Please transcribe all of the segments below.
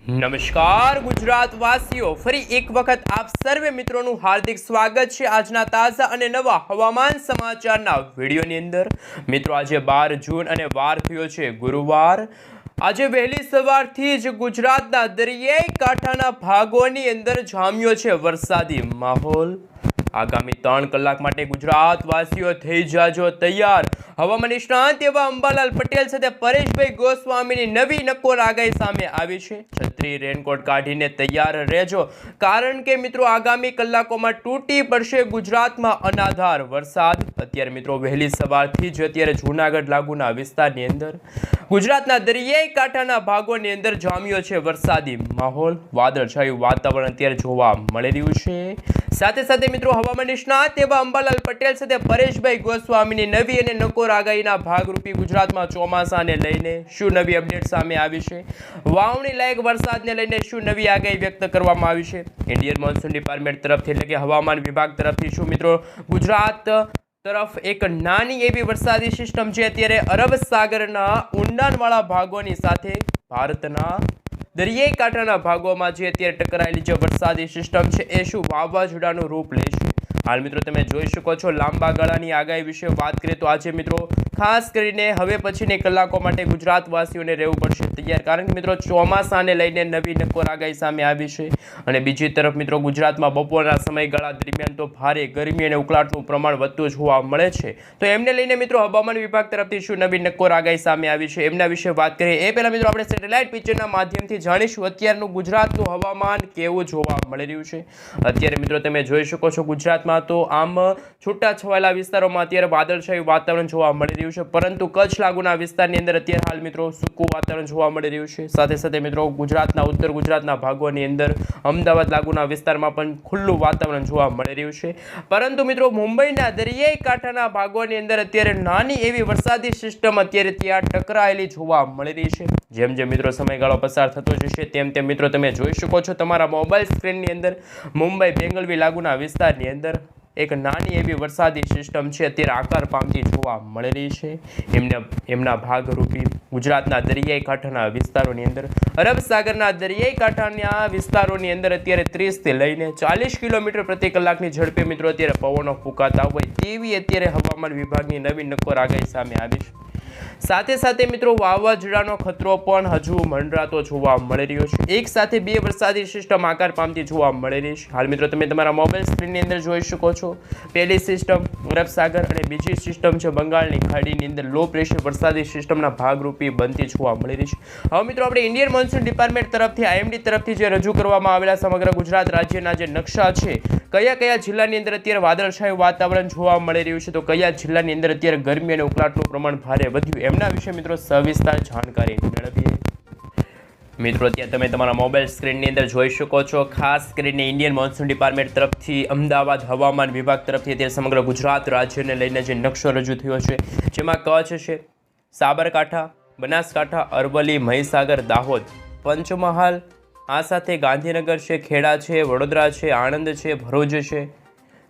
નમસ્કાર ગુજરાત વાસીઓ, ફરી એક વખત આપ સર્વે મિત્રોનું હાર્દિક સ્વાગત છે આજના તાજા અને નવા હવામાન સમાચારના વિડીયોની અંદર। મિત્રો આજે 12 જૂન અને વાર થયો છે ગુરુવાર। આજે વહેલી સવારથી જ ગુજરાતના દરિયાઈ કાંઠાના ભાગોની અંદર જામ્યો છે વરસાદી માહોલ। આગામી 3 કલાક માટે ગુજરાત વાસીઓ થઈ જાજો તૈયાર। હવામાન નિષ્ણાંત એવા અંબાલાલ પટેલ સાથે પરેશભાઈ ગોસ્વામીની નવી નક્કોર આગાહી સામે આવી છે। છત્રી રેનકોટ કાઢીને તૈયાર રહેજો, કારણ કે મિત્રો આગામી કલાકોમાં તૂટી પડશે ગુજરાતમાં અનાધાર વરસાદ। અત્યારે મિત્રો વહેલી સવારથી જ અત્યારે જૂનાગઢ લાગુના વિસ્તારની અંદર ગુજરાતના દરિયાઈ કાંઠાના ભાગોની અંદર જામ્યો છે વરસાદી માહોલ। વાદળછાયું વાતાવરણ અત્યારે જોવા મળી રહ્યું છે। સાથે સાથે મિત્રો હવામાન નિષ્ણાત એવા અંબાલાલ પટેલ સાથે પરેશભાઈ ગોસ્વામીની નવી અને નક્કોર આગાહીના ભાગરૂપી ગુજરાતમાં ચોમાસાને લઈને શું નવી અપડેટ સામે આવી છે, વાવણી લાયક વરસાદને લઈને શું નવી આગાહી વ્યક્ત કરવામાં આવી છે, ઇન્ડિયન મોન્સૂન ડિપાર્ટમેન્ટ તરફથી એટલે કે હવામાન વિભાગ તરફથી શું મિત્રો ગુજરાત તરફ એક નાની એવી વરસાદી સિસ્ટમ છે અત્યારે અરબ સાગરના ઊંડાણવાળા ભાગોની સાથે ભારતના દરિયાઈ કાંઠાના ભાગોમાં જે અત્યારે ટકરાયેલી જે વરસાદી સિસ્ટમ છે એ શું વાવાઝોડાનું રૂપ લેશે। હાલ મિત્રો તમે જોઈ શકો છો લાંબા ગાળાની આગાહી વિશે વાત કરીએ તો આજે મિત્રો ખાસ કરીને હવે પછીની કલાકો માટે ગુજરાતવાસીઓને રહેવું પડશે તૈયાર, કારણ કે મિત્રો ચોમાસાને લઈને નવી નક્કોર આગાહી સામે આવી છે। અને બીજી તરફ મિત્રો ગુજરાતમાં બપોરના સમયગાળા દરમિયાન તો ભારે ગરમી અને ઉકળાટનું પ્રમાણ વધતું જોવા મળે છે। તો એમને લઈને મિત્રો હવામાન વિભાગ તરફથી શું નવી નક્કોર આગાહી સામે આવી છે એમના વિશે વાત કરીએ એ પહેલા મિત્રો આપણે સેટેલાઇટ પિક્ચરના માધ્યમથી જાણીશું અત્યારનું ગુજરાતનું હવામાન કેવું જોવા મળી રહ્યું છે। અત્યારે મિત્રો તમે જોઈ શકો છો ગુજરાતમાં તો આમ છૂટા છવાયેલા વિસ્તારોમાં અત્યારે વાદળછાયું વાતાવરણ જોવા મળી રહ્યું છે, પરંતુ કચ્છ લાગુના વિસ્તારની અંદર અત્યારે હાલ મિત્રો સૂકું વાતાવરણ જોવા મળી રહ્યું છે। સાથે સાથે મિત્રો ગુજરાતના ઉત્તર ગુજરાતના ભાગોની અંદર અમદાવાદ લાગુના વિસ્તારમાં પણ ખુલ્લું વાતાવરણ જોવા મળી રહ્યું છે, પરંતુ મિત્રો મુંબઈના દરિયાઈ કાંઠાના ભાગોની અંદર અત્યારે નાની એવી વરસાદી સિસ્ટમ અત્યારે ત્યાં ટકરાયેલી જોવા મળી રહી છે। જેમ જેમ મિત્રો સમયગાળો પસાર થતો જશે તેમ તેમ મિત્રો તમે જોઈ શકો છો તમારા મોબાઈલ સ્ક્રીનની અંદર મુંબઈ બેંગલવી લાગુના વિસ્તારની અંદર એક નાની એવી વરસાદી સિસ્ટમ છે અત્યારે આકાર પામતી જોવા મળી રહી છે। એમના ભાગરૂપી ગુજરાતના દરિયાઈ કાંઠાના વિસ્તારોની અંદર અરબ સાગરના દરિયાઈ કાંઠાના વિસ્તારોની અંદર અત્યારે 30થી લઈને 40 કિલોમીટર પ્રતિ કલાકની ઝડપે મિત્રો અત્યારે પવનો ફૂંકાતા હોય તેવી અત્યારે હવામાન વિભાગની નવી નક્કોર આગાહી સામે આવી છે। સાથે સાથે મિત્રો વાવાઝોડાનો ખતરો પણ હજુ મંડરાતો જોવા મળી રહ્યો છે। એક સાથે બે વરસાદી સિસ્ટમ આકાર પામતી જોવા મળી રહી છે। હાલ મિત્રો તમે તમારા મોબાઈલ સ્ક્રીનની અંદર જોઈ શકો છો પહેલી સિસ્ટમ અરબ સાગર અને બીજી સિસ્ટમ છે બંગાળની ખાડીની અંદર લો પ્રેશર વરસાદી સિસ્ટમના ભાગરૂપી બનતી જોવા મળી રહી છે। હવે મિત્રો આપણે ઇન્ડિયન મોન્સૂન ડિપાર્ટમેન્ટ તરફથી આઈએમડી તરફથી જે રજૂ કરવામાં આવેલા સમગ્ર ગુજરાત રાજ્યના જે નકશા છે કયા કયા જિલ્લાની અંદર અત્યારે વાદળછાયું વાતાવરણ જોવા મળી રહ્યું છે, તો કયા જિલ્લાની અંદર અત્યારે ગરમી અને ઉકળાટનું પ્રમાણ ભારે વધ્યું એમના વિશે મિત્રો સવિસ્તાર જાણકારી મેળવીએ। મિત્રો અત્યારે તમે તમારા મોબાઈલ સ્ક્રીનની અંદર જોઈ શકો છો ખાસ કરીને ઇન્ડિયન મોન્સૂન ડિપાર્ટમેન્ટ તરફથી અમદાવાદ હવામાન વિભાગ તરફથી અત્યારે સમગ્ર ગુજરાત રાજ્યને લઈને જે નકશો રજૂ થયો છે, જેમાં કચ્છ છે, સાબરકાંઠા, બનાસકાંઠા, અરવલ્લી, મહીસાગર, દાહોદ, પંચમહાલ, આ સાથે ગાંધીનગર છે, ખેડા છે, વડોદરા છે, આણંદ છે, ભરૂચ છે,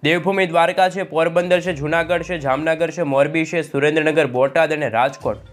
દેવભૂમિ દ્વારકા છે, પોરબંદર છે, જૂનાગઢ છે, જામનગર છે, મોરબી છે, સુરેન્દ્રનગર, બોટાદ અને રાજકોટ,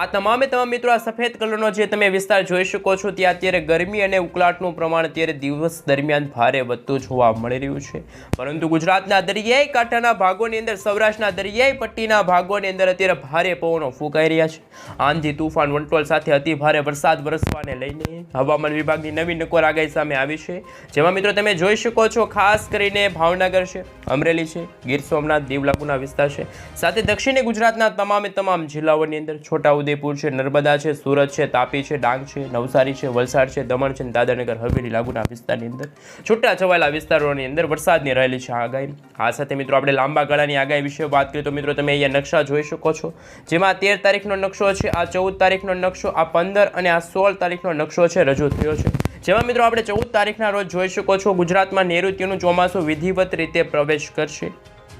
આ તમામે તમામ મિત્રો આ સફેદ કલરનો જે તમે વિસ્તાર જોઈ શકો છો ત્યાં અત્યારે ગરમી અને ઉકળાટનું પ્રમાણ અત્યારે દિવસ દરમિયાન ભારે વધતું જોવા મળી રહ્યું છે। પરંતુ ગુજરાતના દરિયાઈ કાંઠાના ભાગોની અંદર સૌરાષ્ટ્રના દરિયાઈ પટ્ટીના ભાગોની અંદર અત્યારે ભારે પવનો ફૂંકાઈ રહ્યા છે। આંધી તુફાન વંટોળ સાથે અતિ ભારે વરસાદ વરસવાને લઈને હવામાન વિભાગની નવી નક્કોર આગાહી સામે આવી છે, જેમાં મિત્રો તમે જોઈ શકો છો ખાસ કરીને ભાવનગર છે, અમરેલી છે, ગીર સોમનાથ, દીવ લાગુના વિસ્તાર છે, સાથે દક્ષિણી ગુજરાતના તમામે તમામ જિલ્લાઓની અંદર છોટાઉદેપુર છે, નર્મદા છે, સુરત છે, તાપી છે, ડાંગ છે, નવસારી છે, વલસાડ છે, દમણ છે, દાદરાનગર હવેલી લાગુના વિસ્તારની અંદર છૂટા છવાયેલા વિસ્તારોની અંદર વરસાદની રહેલી છે આગાહી। આ સાથે મિત્રો આપણે લાંબા ગાળાની આગાહી વિશે વાત કરીએ તો મિત્રો તમે અહીંયા નકશા જોઈ શકો છો, જેમાં 13 તારીખનો નકશો છે, આ 14 તારીખનો નકશો, આ 15 અને આ 16 તારીખનો નકશો છે રજૂ થયો છે, જેમાં મિત્રો આપણે 14 તારીખના રોજ જોઈ શકો છો ગુજરાતમાં નૈઋત્યનું ચોમાસું વિધિવત રીતે પ્રવેશ કરશે,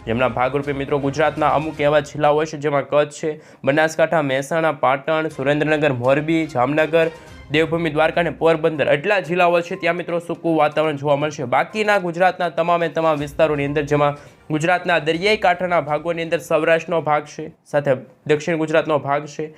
જેમના ભાગરૂપે મિત્રો ગુજરાતના અમુક એવા જિલ્લાઓ હોય છે જેમાં કચ્છ છે, બનાસકાંઠા, મહેસાણા, પાટણ, સુરેન્દ્રનગર, મોરબી, જામનગર, દેવભૂમિ દ્વારકા અને પોરબંદર એટલા જિલ્લાઓ છે ત્યાં મિત્રો સૂકું વાતાવરણ જોવા મળશે। બાકીના ગુજરાતના તમામે તમામ વિસ્તારોની અંદર જેમાં ગુજરાતના દરિયાઈ કાંઠાના ભાગોની અંદર સૌરાષ્ટ્રનો ભાગ છે, સાથે દક્ષિણ ગુજરાતનો ભાગ છે,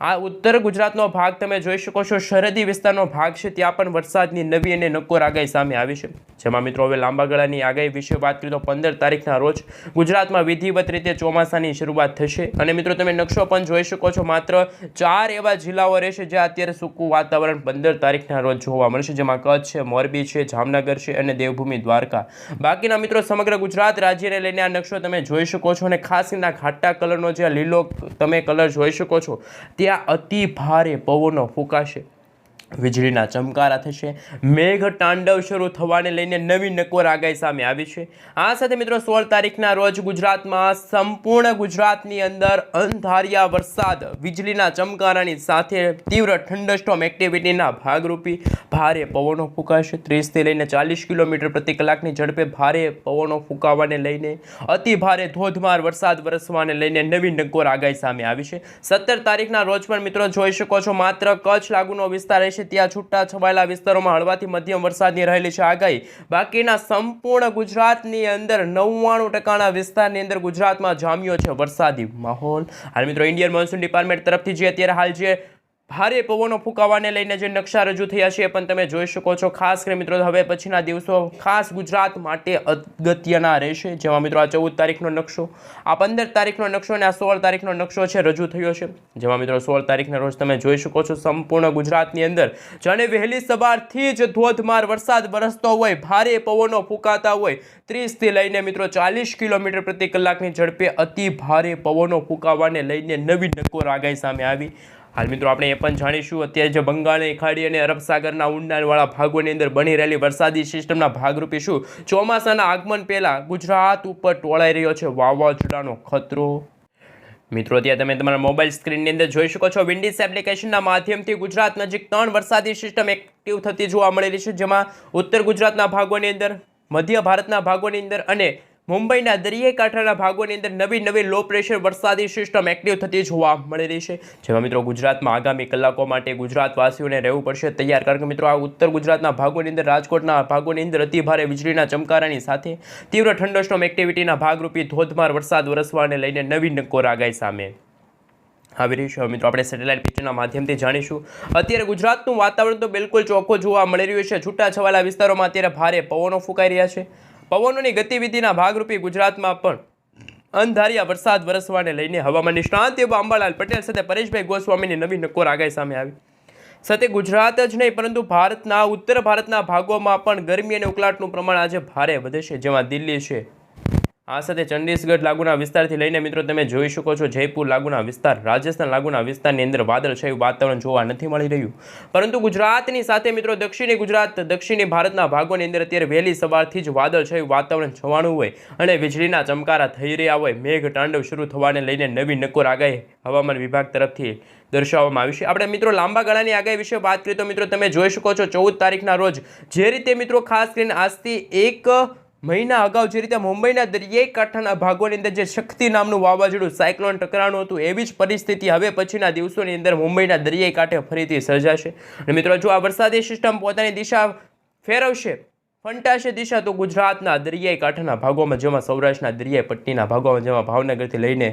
આ ઉત્તર ગુજરાતનો ભાગ તમે જોઈ શકો છો, સરહદી વિસ્તારનો ભાગ છે, ત્યાં પણ વરસાદની નવી અને નક્કોર આગાહી સામે આવી છે. જેમાં મિત્રો હવે લાંબા ગાળાની આગાહી વિશે વાત કરીએ તો 15 તારીખના રોજ ગુજરાતમાં વિધિવત રીતે ચોમાસાની શરૂઆત થશે. અને મિત્રો તમે નકશો પણ જોઈ શકો છો, માત્ર 4 એવા જિલ્લાઓ રહેશે જ્યાં અત્યારે સૂકું વાતાવરણ 15 તારીખના રોજ જોવા મળશે, જેમાં કચ્છ છે, મોરબી છે, જામનગર છે અને દેવભૂમિ દ્વારકા. બાકીના મિત્રો સમગ્ર ગુજરાત રાજ્યને લઈને આ નકશો તમે જોઈ શકો છો. અને ખાસ કરીને ઘાટા કલરનો જે લીલો તમે કલર જોઈ શકો છો, ત્યાં અતિ ભારે પવનો ફૂંકાશે, વીજળીના ચમકારા થશે, મેઘ તાંડવ શરૂ થવાને લઈને નવી નક્કોર આગાહી સામે આવી છે. આ સાથે મિત્રો 16 તારીખના રોજ ગુજરાતમાં સંપૂર્ણ ગુજરાતની અંદર અંધારિયા વરસાદ, વીજળીના ચમકારાની સાથે તીવ્ર થંડરસ્ટોર્મ એક્ટિવિટીના ભાગરૂપી ભારે પવનો ફૂંકાશે. 30થી લઈને 40 કિલોમીટર પ્રતિ કલાકની ઝડપે ભારે પવનો ફૂંકાવાને લઈને અતિ ભારે ધોધમાર વરસાદ વરસવાને લઈને નવી નક્કોર આગાહી સામે આવી છે. 17 તારીખના રોજ પણ મિત્રો જોઈ શકો છો, માત્ર કચ્છ લાગુનો વિસ્તાર રહેશે, ત્યાં છૂટા છવાયેલા વિસ્તારોમાં હળવાથી મધ્યમ વરસાદની રહેલી છે આગાહી. બાકીના સંપૂર્ણ ગુજરાતની અંદર 99% વિસ્તારની અંદર ગુજરાતમાં જામ્યો છે વરસાદી માહોલ. હાલ મિત્રો ઇન્ડિયન મોન્સૂન ડિપાર્ટમેન્ટ તરફથી જે અત્યારે હાલ જે ભારે પવનો ફૂંકાવાને લઈને જે નકશા રજૂ થયા છે એ પણ તમે જોઈ શકો છો. ખાસ કરીને મિત્રો હવે પછીના દિવસો ખાસ ગુજરાત માટે અગત્યના રહેશે, જેમાં મિત્રો આ 14 તારીખનો નકશો, આ 15 તારીખનો નકશો અને આ 16 તારીખનો નકશો છે રજૂ થયો છે. જેમાં મિત્રો 16 તારીખના રોજ તમે જોઈ શકો છો, સંપૂર્ણ ગુજરાતની અંદર જાણે વહેલી સવારથી જ ધોધમાર વરસાદ વરસતો હોય, ભારે પવનો ફૂંકાતા હોય, 30થી લઈને મિત્રો 40 કિલોમીટર પ્રતિ કલાકની ઝડપે અતિ ભારે પવનો ફૂંકાવાને લઈને નવી નક્કોર આગાહી સામે આવી. હાલ મિત્રો આપણે એ પણ જાણીશું, અત્યારે જે બંગાળની ખાડી અને અરબ સાગરના ઊંડાણવાળા ભાગોની અંદર બની રહેલી વરસાદી સિસ્ટમના ભાગરૂપે શું ચોમાસાના આગમન પહેલા ગુજરાત ઉપર ટોળાઈ રહ્યો છે વાવાઝોડાનો ખતરો. મિત્રો ત્યાં તમે તમારા મોબાઈલ સ્ક્રીનની અંદર જોઈ શકો છો, વિન્ડીઝ એપ્લિકેશનના માધ્યમથી ગુજરાત નજીક 3 વરસાદી સિસ્ટમ એક્ટિવ થતી જોવા મળેલી છે, જેમાં ઉત્તર ગુજરાતના ભાગોની અંદર, મધ્ય ભારતના ભાગોની અંદર અને મુંબઈના દરિયાઈ કાંઠાના ભાગોની અંદર નવી લો પ્રેશર વરસાદી સિસ્ટમ એક્ટિવ થતી જોવા મળી રહી છે. જેમાં મિત્રો ગુજરાતમાં આગામી કલાકો માટે ગુજરાતવાસીઓને રહેવું પડશે તૈયાર, કારણ કે મિત્રો આ ઉત્તર ગુજરાતના ભાગોની અંદર, રાજકોટના ભાગોની અંદર અતિ ભારે વીજળીના ચમકારાની સાથે તીવ્ર થંડરસ્ટોર્મ એક્ટિવિટીના ભાગરૂપી ધોધમાર વરસાદ વરસવાને લઈને નવી નક્કોર આગાહી સામે આવી રહી છે. મિત્રો આપણે સેટેલાઇટ પિક્ચરના માધ્યમથી જાણીશું, અત્યારે ગુજરાતનું વાતાવરણ તો બિલકુલ ચોખ્ખું જોવા મળી રહ્યું છે. છૂટાછવાયેલા વિસ્તારોમાં અત્યારે ભારે પવનો ફૂંકાઈ રહ્યા છે. પવનોની ગતિવિધિના ભાગરૂપે ગુજરાતમાં પણ અંધારિયા વરસાદ વરસવાને લઈને હવામાન નિષ્ણાત એવા અંબાલાલ પટેલ સાથે પરેશભાઈ ગોસ્વામીની નવી નક્કોર આગાહી સામે આવી. સાથે ગુજરાત જ નહીં પરંતુ ભારતના ઉત્તર ભારતના ભાગોમાં પણ ગરમી અને ઉકળાટનું પ્રમાણ આજે ભારે વધે છે, જેમાં દિલ્હી છે, આ સાથે ચંડીગઢ લાગુના વિસ્તારથી લઈને મિત્રો તમે જોઈ શકો છો જયપુર લાગુના વિસ્તાર, રાજસ્થાન લાગુના વિસ્તારની અંદર વાદળછાયું વાતાવરણ જોવા નથી મળી રહ્યું. પરંતુ ગુજરાતની સાથે મિત્રો દક્ષિણી ગુજરાત, દક્ષિણી ભારતના ભાગોની અંદર અત્યારે વહેલી સવારથી જ વાદળછાયું વાતાવરણ છવાણું હોય અને વીજળીના ચમકારા થઈ રહ્યા હોય, મેઘ તાંડવ શરૂ થવાને લઈને નવી નક્કોર આગાહી હવામાન વિભાગ તરફથી દર્શાવવામાં આવી છે. આપણે મિત્રો લાંબા ગાળાની આગાહી વિશે વાત કરીએ તો મિત્રો તમે જોઈ શકો છો, 14 તારીખના રોજ જે રીતે મિત્રો ખાસ કરીને આજથી 1 મહિના અગાઉ જે રીતે મુંબઈના દરિયાઈ કાંઠાના ભાગોની અંદર જે શક્તિ નામનું વાવાઝોડું સાયક્લોન ટકરાણું હતું, એવી જ પરિસ્થિતિ હવે પછીના દિવસોની અંદર મુંબઈના દરિયાઈ કાંઠે ફરીથી સર્જાશે. અને મિત્રો જો આ વરસાદી સિસ્ટમ પોતાની દિશા ફેરવશે, ફંટાશે દિશા, તો ગુજરાતના દરિયાઈ કાંઠાના ભાગોમાં, જેમાં સૌરાષ્ટ્રના દરિયાઈ પટ્ટીના ભાગોમાં, જેમાં ભાવનગરથી લઈને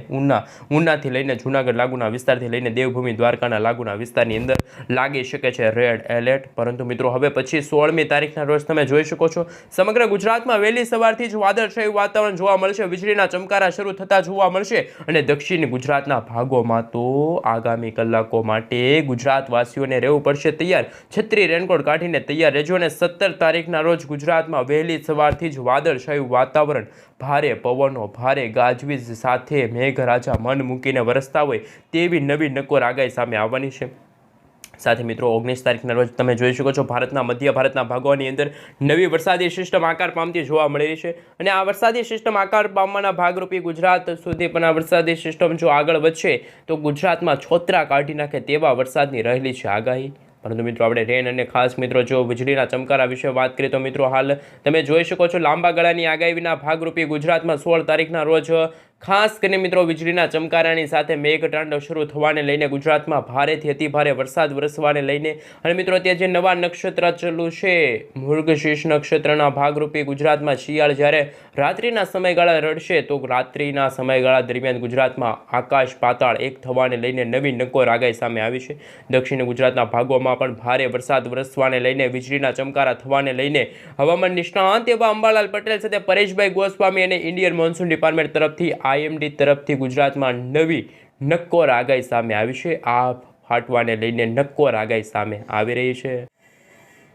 ઉનાથી લઈને જૂનાગઢ લાગુના વિસ્તારથી લઈને દેવભૂમિ દ્વારકાના લાગુના વિસ્તારની અંદર લાગી શકે છે રેડ એલર્ટ. પરંતુ મિત્રો હવે પછી 16મી તારીખના રોજ તમે જોઈ શકો છો, સમગ્ર ગુજરાતમાં વહેલી સવારથી જ વાદળછાયું વાતાવરણ જોવા મળશે, વીજળીના ચમકારા શરૂ થતા જોવા મળશે. અને દક્ષિણ ગુજરાતના ભાગોમાં તો આગામી કલાકો માટે ગુજરાતવાસીઓને રહેવું પડશે તૈયાર, છત્રી રેનકોટ કાઢીને તૈયાર રહેજો. અને 17 તારીખના રોજ ગુજરાતમાં વહેલી સવારથી જ વાદળછાયું વાતાવરણ, ભારે પવનો, ભારે ગાજવીજ સાથે મેઘરાજા મન મૂકીને વરસતા હોય તેવી નવી નક્કોર આગાહી સામે આવવાની છે. સાથે મિત્રો 19 તારીખના રોજ તમે જોઈ શકો છો, ભારતના મધ્ય ભારતના ભાગોની અંદર નવી વરસાદી સિસ્ટમ આકાર પામતી જોવા મળી રહી છે. અને આ વરસાદી સિસ્ટમ આકાર પામવાના ભાગરૂપે ગુજરાત સુધી પણ આ વરસાદી સિસ્ટમ જો આગળ વધશે તો ગુજરાતમાં છોતરા કાઢી નાખે તેવા વરસાદની રહેલી છે આગાહી. પરંતુ મિત્રો આપણે રેન અને ખાસ મિત્રો જો વીજળીના ચમકારા વિશે વાત કરીએ તો મિત્રો હાલ તમે જોઈ શકો છો, લાંબા ગાળાની આગાહીના ભાગરૂપે ગુજરાતમાં 16 તારીખના રોજ ખાસ કરીને મિત્રો વીજળીના ચમકારાની સાથે મેઘતાંડવ શરૂ થવાને લઈને ગુજરાતમાં ભારેથી અતિભારે વરસાદ વરસવાને લઈને અને મિત્રો અત્યારે જે નવા નક્ષત્ર ચાલુ છે મૃગશીર્ષ નક્ષત્રના ભાગરૂપે ગુજરાતમાં શિયાળ જ્યારે રાત્રિના સમયગાળા રડશે તો રાત્રિના સમયગાળા દરમિયાન ગુજરાતમાં આકાશ પાતાળ એક થવાને લઈને નવી નક્કોર આગાહી સામે આવી છે. દક્ષિણ ગુજરાતના ભાગોમાં પણ ભારે વરસાદ વરસવાને લઈને વીજળીના ચમકારા થવાને લઈને હવામાન નિષ્ણાંત એવા અંબાલાલ પટેલ સાથે પરેશભાઈ ગોસ્વામી અને ઇન્ડિયન મોન્સૂન ડિપાર્ટમેન્ટ તરફથી IMD તરફથી ગુજરાતમાં નવી નક્કોર આગાહી સામે આવી છે. આ ફાટવાને લઈને નક્કોર આગાહી સામે આવી રહી છે.